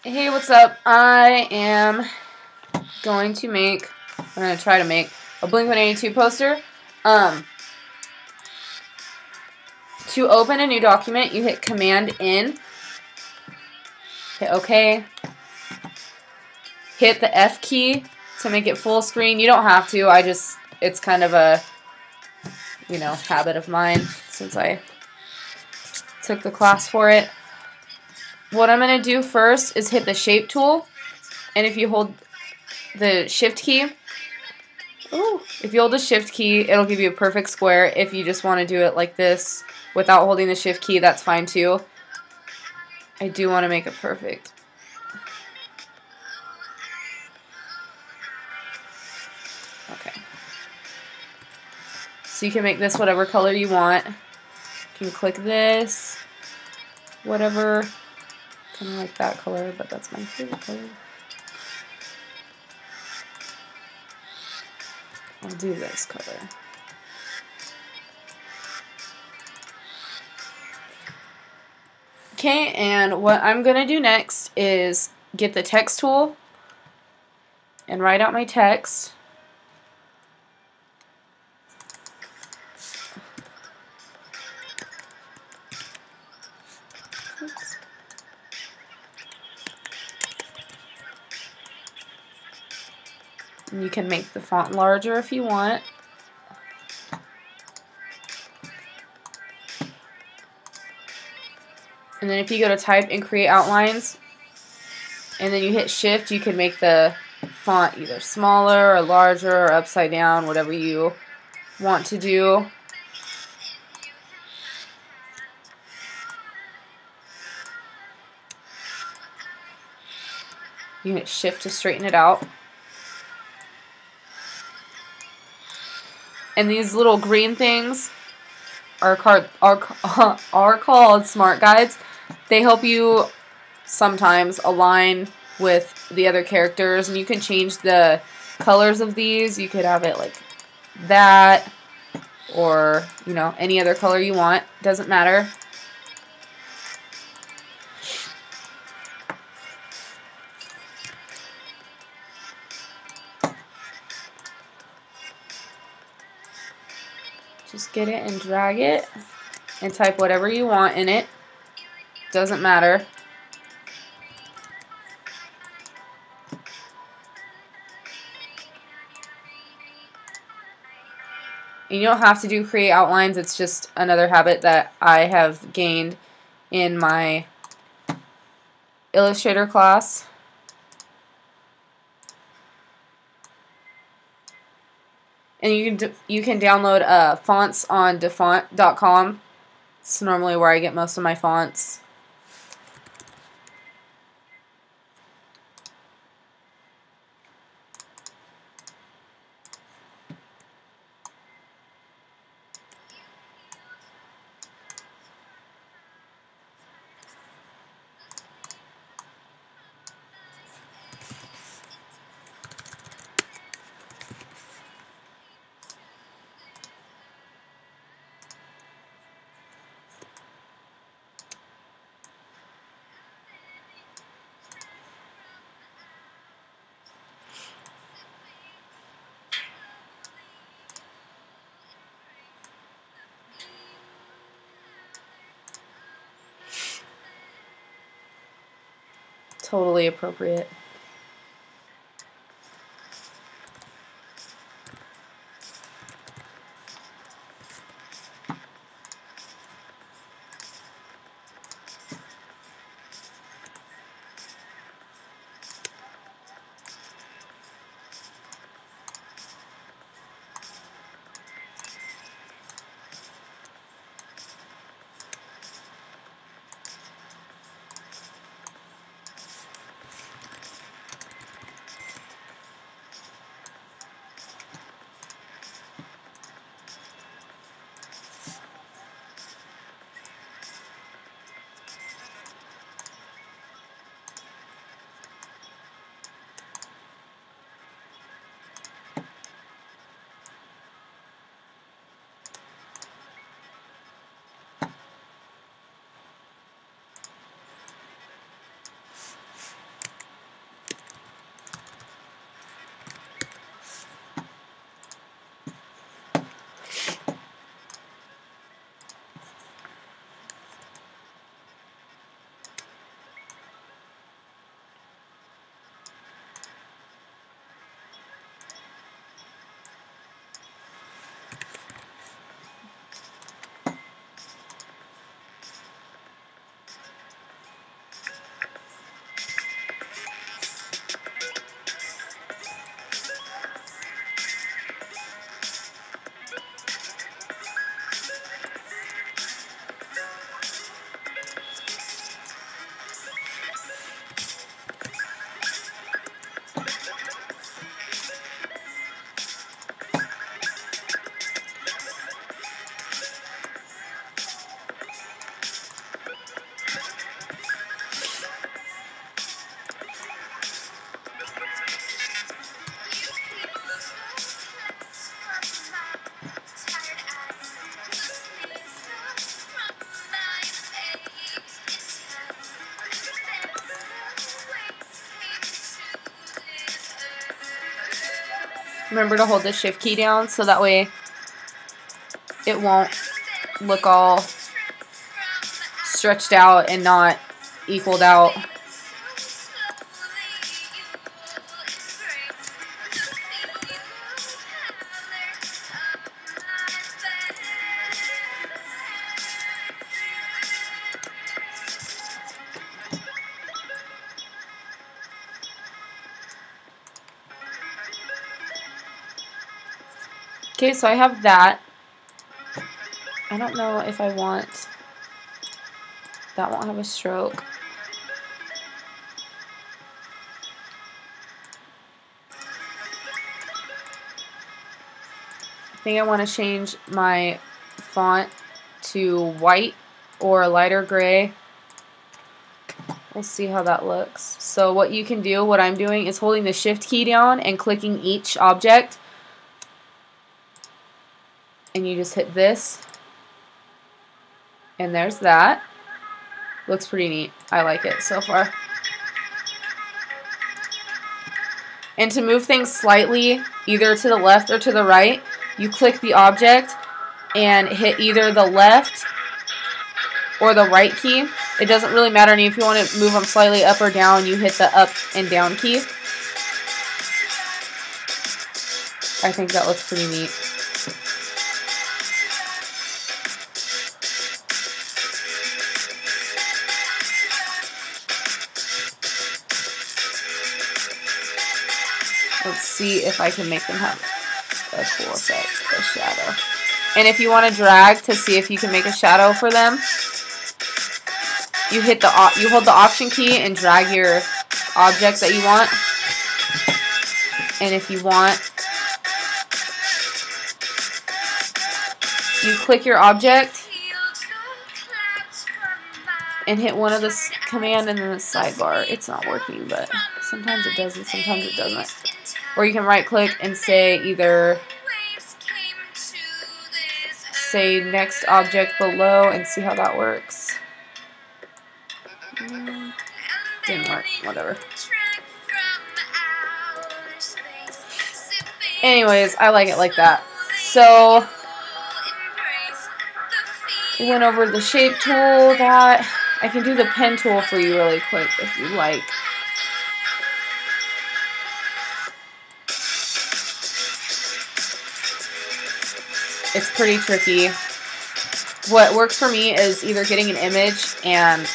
Hey, what's up? I'm going to try to make a Blink-182 poster. To open a new document, you hit Command-N, hit OK, hit the F key to make it full screen. You don't have to, it's kind of a, habit of mine since I took the class for it. What I'm going to do first is hit the Shape tool, and if you hold the Shift key, it'll give you a perfect square. If you just want to do it like this without holding the Shift key, that's fine too. I do want to make it perfect. Okay. So you can make this whatever color you want. You can click this, whatever, kind of like that color, but that's my favorite color. I'll do this color. Okay, and what I'm going to do next is get the text tool and write out my text. Oops. And you can make the font larger if you want. And then if you go to type and create outlines, and then you hit Shift, you can make the font either smaller or larger or upside down, whatever you want to do. You hit Shift to straighten it out. And these little green things are called smart guides. They help you sometimes align with the other characters, and you can change the colors of these. You could have it like that, or any other color you want. Doesn't matter. Just get it and drag it and type whatever you want in it. Doesn't matter. And you don't have to do create outlines. It's just another habit that I have gained in my Illustrator class. And you can download fonts on dafont.com. It's normally where I get most of my fonts. Totally appropriate. Remember to hold the shift key down so that way it won't look all stretched out and not equaled out. Okay, so I have that. I don't know if I want, that won't have a stroke. I think I want to change my font to white or lighter gray. We'll see how that looks. So what you can do, what I'm doing, is holding the shift key down and clicking each object. And you just hit this. And there's that. Looks pretty neat. I like it so far. And to move things slightly, either to the left or to the right, you click the object and hit either the left or the right key. It doesn't really matter if you want to move them slightly up or down, you hit the up and down key. I think that looks pretty neat. Let's see if I can make them have a cool effect, a shadow. And if you want to drag to see if you can make a shadow for them, you hold the option key and drag your object that you want. And if you want, you click your object and hit one of the command and then the sidebar. It's not working, but sometimes it does and sometimes it doesn't. Or you can right click and say either say next object below and see how that works. Didn't work, whatever. Anyways, I like it like that. So we went over the shape tool. That I can do the pen tool for you really quick if you like. It's pretty tricky. What works for me is either getting an image and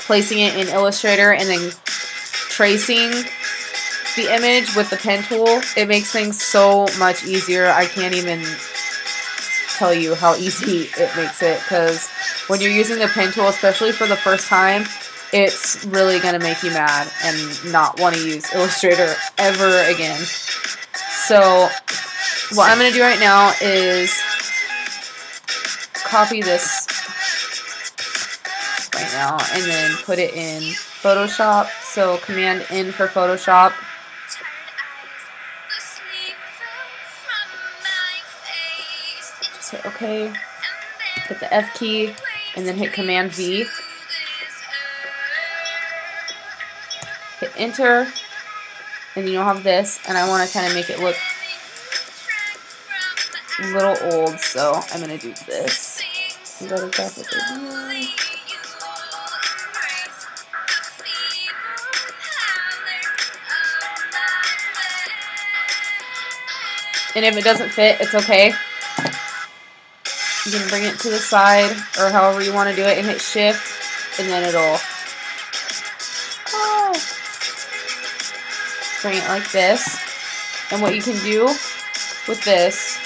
placing it in Illustrator and then tracing the image with the pen tool. It makes things so much easier. I can't even tell you how easy it makes it, because when you're using the pen tool, especially for the first time, it's really going to make you mad and not want to use Illustrator ever again. So what I'm going to do right now is copy this right now and then put it in Photoshop. So Command N for Photoshop. Just hit OK. Hit the F key and then hit Command V. Hit Enter. And then you'll have this. And I want to kind of make it look a little old, so I'm going to do this. Go to graphic review. And if it doesn't fit, it's okay. You can bring it to the side or however you want to do it and hit shift, and then it'll bring it like this. And what you can do with this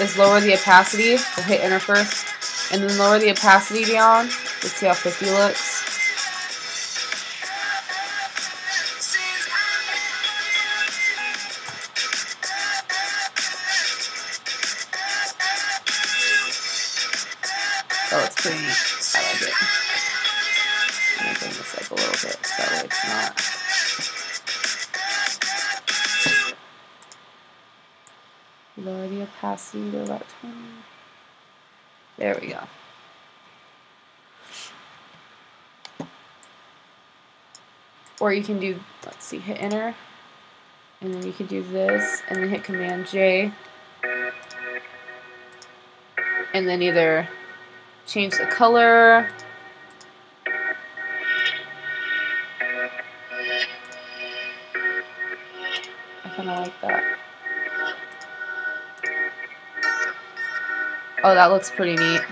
is lower the opacity. We'll hit enter first, and then lower the opacity down. Let's see how 50 looks. Oh, it's pretty neat. I like it. I'm going to bring this up a little bit so that way it's not. Lower the opacity to about 20. There we go. Or you can do, let's see, hit enter. And then you can do this, and then hit Command J. And then either change the color, I kind of like that. Oh, that looks pretty neat.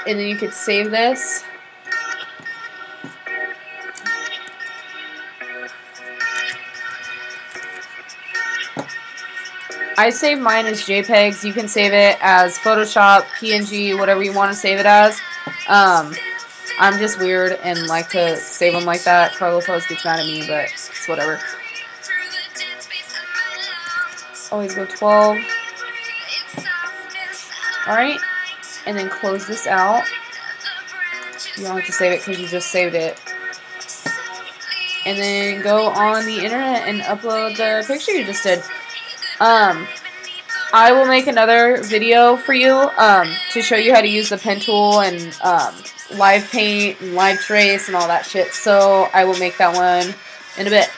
And then you could save this. I save mine as JPEGs. You can save it as Photoshop, PNG, whatever you want to save it as. I'm just weird and like to save them like that. Carlos always gets mad at me, but it's whatever. Always go 12. Alright, and then close this out. You don't have to save it because you just saved it. And then go on the internet and upload the picture you just did. I will make another video for you to show you how to use the pen tool and live paint and live trace and all that shit. So I will make that one in a bit.